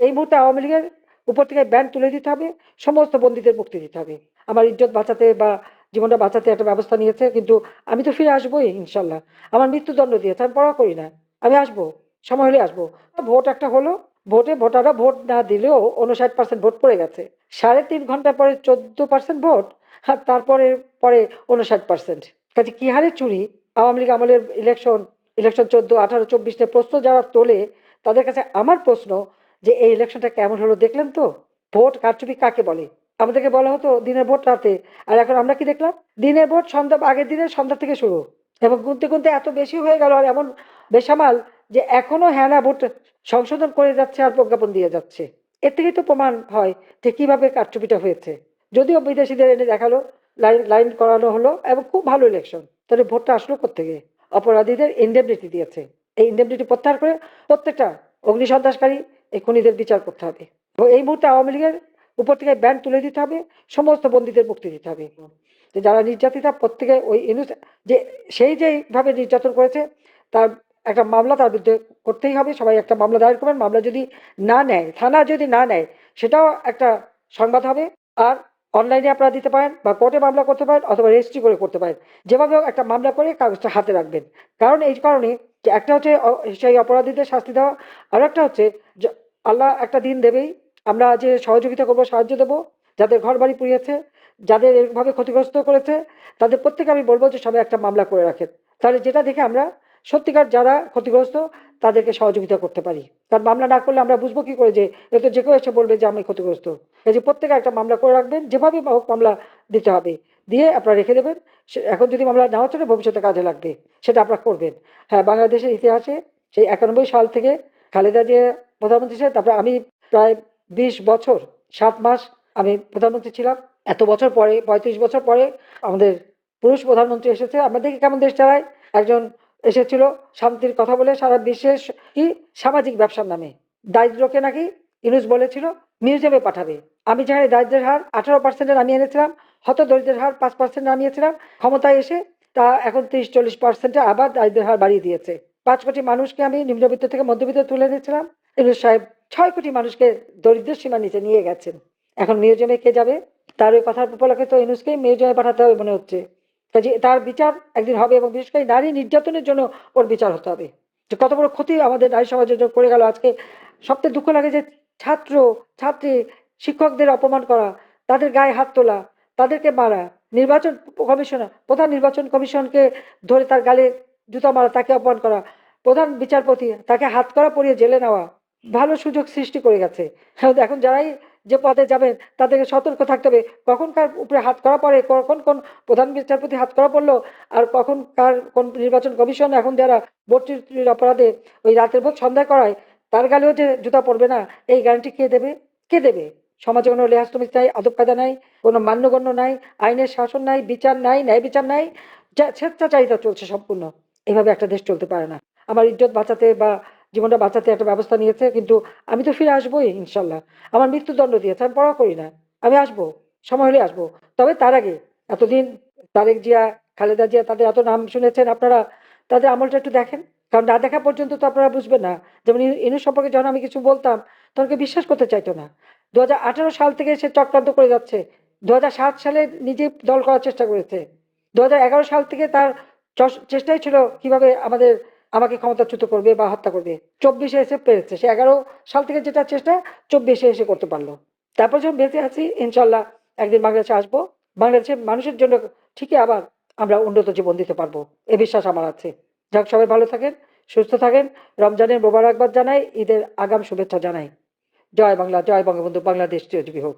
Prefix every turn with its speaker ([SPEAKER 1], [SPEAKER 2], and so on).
[SPEAKER 1] এই মুহূর্তে আওয়ামী লীগের উপর থেকে ব্যান তুলে দিতে হবে, সমস্ত বন্দীদের মুক্তি দিতে হবে। আমার ইজ্জত বাঁচাতে বা জীবনটা বাঁচাতে একটা ব্যবস্থা নিয়েছে, কিন্তু আমি তো ফিরে আসবোই ইনশাল্লাহ। আমার মৃত্যুদণ্ড দিয়েছে, আমি পরোয়া করি না। আমি আসবো, সময় হলে আসবো। ভোট একটা হলো, ভোটে ভোটাররা ভোট না দিলেও 59% ভোট পড়ে গেছে। 3.5 ঘন্টা পরে 14% ভোট, আর তারপরে পরে 59%। কাজে কি হারে চুরি! আওয়ামী লীগ আমলের ইলেকশন 14, 18, 24 নিয়ে প্রশ্ন যারা তোলে, তাদের কাছে আমার প্রশ্ন যে এই ইলেকশনটা কেমন হলো দেখলেন তো? ভোট কারচুপি কাকে বলে? আমাদেরকে বলা হতো দিনের ভোট রাতে। আর এখন আমরা কি দেখলাম? দিনের ভোট সন্ধ্যা, আগের দিনের সন্ধ্যা থেকে শুরু। এবং গুনতে, গুনতে এত বেশি হয়ে গেল আর এমন বেসামাল যে এখনো হ্যাঁ না ভোট সংশোধন করে যাচ্ছে আর প্রজ্ঞাপন দিয়ে যাচ্ছে। এর থেকেই তো প্রমাণ হয় যে কিভাবে কারচুপিটা হয়েছে। যদিও বিদেশিদের এনে দেখালো, লাইন লাইন করানো হলো এবং খুব ভালো ইলেকশন। তাহলে ভোটটা আসলো কোত্থেকে? অপরাধীদের ইনডেমনিটি দিয়েছে। এই ইনডেমনিটি প্রত্যাহার করে প্রত্যেকটা অগ্নিসন্ত্রাসকারী, এই খুনিদের বিচার করতে হবে। এবং এই মুহূর্তে আওয়ামী লীগের উপর থেকে ব্যান তুলে দিতে হবে, সমস্ত বন্দীদের মুক্তি দিতে হবে। যে যারা নির্যাতিতা প্রত্যেকে ওই ইনুস, যে সেই যেইভাবে নির্যাতন করেছে তার একটা মামলা তার বিরুদ্ধে করতেই হবে। সবাই একটা মামলা দায়ের করবেন। মামলা যদি না নেয়, থানা যদি না নেয়, সেটাও একটা সংবাদ হবে। আর অনলাইনে আপনারা দিতে পারেন বা কোর্টে মামলা করতে পারেন অথবা রেজিস্ট্রি করে করতে পারেন। যেভাবে হোক একটা মামলা করে কাগজটা হাতে রাখবেন। কারণ এই কারণে যে একটা হচ্ছে সেই অপরাধীদের শাস্তি দেওয়া, আর একটা হচ্ছে যে আল্লাহ একটা দিন দেবেই, আমরা যে সহযোগিতা করবো, সাহায্য দেবো, যাদের ঘর বাড়ি পুড়িয়েছে, যাদের এরভাবে ক্ষতিগ্রস্ত করেছে, তাদের প্রত্যেকে আমি বলবো যে সবাই একটা মামলা করে রাখেন। তাহলে যেটা দেখে আমরা সত্যিকার যারা ক্ষতিগ্রস্ত তাদেরকে সহযোগিতা করতে পারি। কারণ মামলা না করলে আমরা বুঝবো কি করে যে এ তো যে কেউ এসে বলবে যে আমি ক্ষতিগ্রস্ত। এই যে প্রত্যেকে একটা মামলা করে রাখবেন, যেভাবে হোক মামলা দিতে হবে। দিয়ে আপনারা রেখে দেবেন। এখন যদি মামলা নাও চলে, ভবিষ্যতে কাজে লাগবে। সেটা আপনারা করবেন। হ্যাঁ, বাংলাদেশের ইতিহাসে সেই 91 সাল থেকে খালেদা জিয়া প্রধানমন্ত্রী ছিলেন। তারপরে আমি প্রায় 20 বছর 7 মাস আমি প্রধানমন্ত্রী ছিলাম। এত বছর পরে, 35 বছর পরে আমাদের পুরুষ প্রধানমন্ত্রী এসেছে। আমরা দেখি কেমন দেশ চালায়। একজন এসেছিল শান্তির কথা বলে সারা বিশ্বের কি সামাজিক ব্যবসার নামে। দারিদ্র্যকে নাকি ইউনূস বলেছিল মিউজিয়ামে পাঠাবে। আমি যেখানে দারিদ্র্যের হার 18% এ নামিয়ে এনেছিলাম, হতদরিদ্রের হার 5% নামিয়েছিলাম। ক্ষমতায় এসে তা এখন 30-40% এ আবার দারিদ্র্যের হার বাড়িয়ে দিয়েছে। 5 কোটি মানুষকে আমি নিম্নবিত্ত থেকে মধ্যবিত্তে তুলে দিয়েছিলাম। ইউনূস সাহেব 6 কোটি মানুষকে দরিদ্রের সীমার নিচে নিয়ে গেছেন। এখন মিউজিয়ামে কে যাবে? তার ওই কথার উপলক্ষে তো ইউনূসকে মিউজিয়ামে পাঠাতে হবে মনে হচ্ছে। কাজে তার বিচার একদিন হবে এবং বিশেষ করে নারী নির্যাতনের জন্য ওর বিচার হতে হবে। যে কত বড় ক্ষতি আমাদের নারী সমাজের জন্য করে গেল। আজকে সবথেকে দুঃখ লাগে যে ছাত্র, ছাত্রী, শিক্ষকদের অপমান করা, তাদের গায়ে হাত তোলা, তাদেরকে মারা, নির্বাচন কমিশনার, প্রধান নির্বাচন কমিশনকে ধরে তার গালে জুতা মারা, তাকে অপমান করা, প্রধান বিচারপতি তাকে হাতকড়া পরিয়ে জেলে নেওয়া, ভালো সুযোগ সৃষ্টি করে গেছে। এখন যারাই যে পদে যাবেন তাদেরকে সতর্ক থাকতে হবে। কখন কার উপরে হাত করা পড়ে, কখন কোন প্রধান বিচারপতি হাত করা পড়লো, আর কখন কার কোন নির্বাচন কমিশন এখন যারা ভোট চুরির অপরাধে ওই রাতের ভোট সন্ধ্যায় করায়, তার গালেও যে জুতা পড়বে না, এই গ্যারান্টি কে দেবে? কে দেবে? সমাজে কোনো লেহাজতমিজ নাই, আদব কায়দা নাই, কোনো মান্যগণ্য নাই, আইনের শাসন নাই, বিচার নাই, ন্যায় বিচার নাই, স্বেচ্ছাচারিতা চলছে সম্পূর্ণ। এভাবে একটা দেশ চলতে পারে না। আমার ইজ্জত বাঁচাতে বা জীবনটা বাঁচাতে একটা ব্যবস্থা নিয়েছে, কিন্তু আমি তো ফিরে আসবোই ইনশাল্লাহ। আমার মৃত্যুদণ্ড দিয়েছে, আমি পরোয়া করি না। আমি আসবো, সময় হলে আসবো। তবে তার আগে এতদিন তারেক জিয়া, খালেদা জিয়া, তাদের এত নাম শুনেছেন আপনারা, তাদের আমলটা একটু দেখেন। কারণ না দেখা পর্যন্ত তো আপনারা বুঝবেন না। যেমন ইনুস সম্পর্কে যখন আমি কিছু বলতাম, তখন কেউ বিশ্বাস করতে চাইতো না। 2018 সাল থেকে সে চক্রান্ত করে যাচ্ছে। 2007 সালে নিজে দল করার চেষ্টা করেছে। 2011 সাল থেকে তার চেষ্টাই ছিল কিভাবে আমাকে ক্ষমতাচ্যুত করবে বা হত্যা করবে। 24-এ এসে পেরেছে। সে 11 সাল থেকে যেটা চেষ্টা, 24-এ এসে করতে পারল। তারপর যখন বেঁচে আছি, ইনশাল্লাহ একদিন বাংলাদেশে আসবো। বাংলাদেশের মানুষের জন্য ঠিকই আবার আমরা উন্নত জীবন দিতে পারবো। এ বিশ্বাস আমার আছে। যাক, সবাই ভালো থাকেন, সুস্থ থাকেন। রমজানের মোবারকবাদ জানাই, ঈদের আগাম শুভেচ্ছা জানাই। জয় বাংলা, জয় বঙ্গবন্ধু, বাংলাদেশ চিরজীবী হোক।